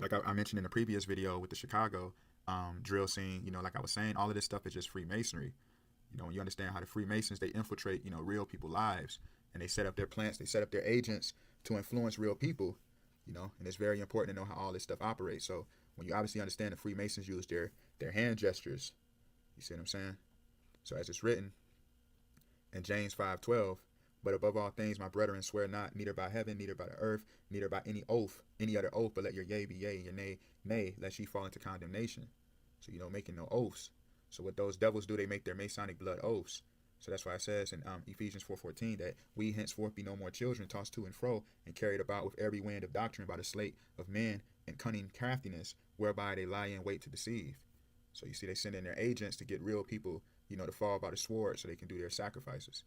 like I mentioned in the previous video with the Chicago drill scene, like I was saying, all of this stuff is just Freemasonry. When you understand how the Freemasons, they infiltrate, real people's lives, and they set up their plants, they set up their agents to influence real people, and it's very important to know how all this stuff operates. So when you obviously understand the Freemasons use their hand gestures, you see what I'm saying? So as it's written in James 5:12, but above all things, my brethren, swear not, neither by heaven, neither by the earth, neither by any oath, any other oath, but let your yea be yea, and your nay, nay, lest ye fall into condemnation. So, making no oaths. So what those devils do, they make their Masonic blood oaths. So that's why it says in Ephesians 4:14 that we henceforth be no more children, tossed to and fro, and carried about with every wind of doctrine by the sleight of men and cunning craftiness, whereby they lie in wait to deceive. So you see, they send in their agents to get real people, to fall by the sword so they can do their sacrifices.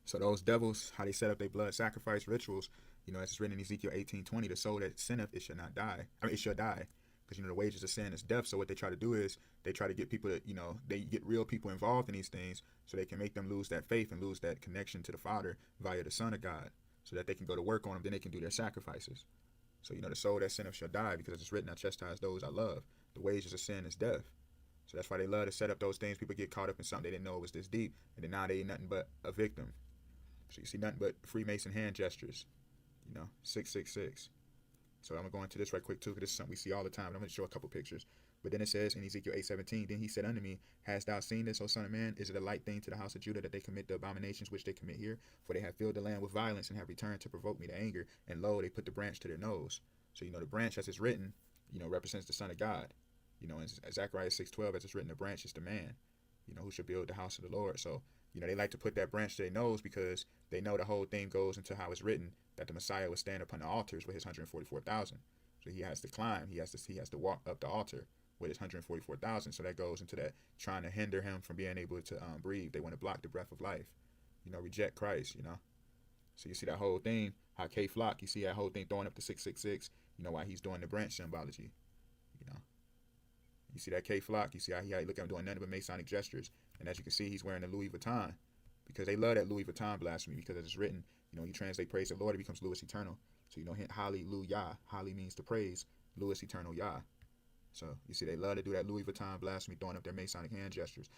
So those devils, how they set up their blood sacrifice rituals, as it's written in Ezekiel 18:20, the soul that sinneth, it shall not die. I mean, it shall die. Because, the wages of sin is death. So what they try to do is they try to get people to, they get real people involved in these things so they can make them lose that faith and lose that connection to the Father via the Son of God, so that they can go to work on them, then they can do their sacrifices. So, the soul that sinneth shall die, because it's written, I chastise those I love. The wages of sin is death. So that's why they love to set up those things. People get caught up in something they didn't know it was this deep, and then now they ain't nothing but a victim. So you see nothing but Freemason hand gestures, 666. So I'm going to go into this right quick too, because this is something we see all the time. And I'm going to show a couple pictures. But then it says in Ezekiel 8:17, then he said unto me, hast thou seen this, O son of man? Is it a light thing to the house of Judah that they commit the abominations which they commit here? For they have filled the land with violence and have returned to provoke me to anger. And lo, they put the branch to their nose. So, the branch, as it's written, represents the Son of God. In Zechariah 6:12, as it's written, the branch is the man, who should build the house of the Lord. So, they like to put that branch to their nose because they know the whole thing goes into how it's written that the Messiah would stand upon the altars with his 144,000. So he has to climb, he has to walk up the altar with his 144,000. So that goes into that trying to hinder him from being able to breathe. They want to block the breath of life, reject Christ, So you see that whole thing, how K Flock, you see that whole thing throwing up the 666, while he's doing the branch symbology, You see that K Flock, you see how he look at him doing nothing but Masonic gestures. And as you can see, he's wearing a Louis Vuitton, because they love that Louis Vuitton blasphemy, because as it's written, you translate praise the Lord, it becomes Louis Eternal. So, hallelujah. Holly means to praise, Louis Eternal Yah. So, you see, they love to do that Louis Vuitton blasphemy, throwing up their Masonic hand gestures.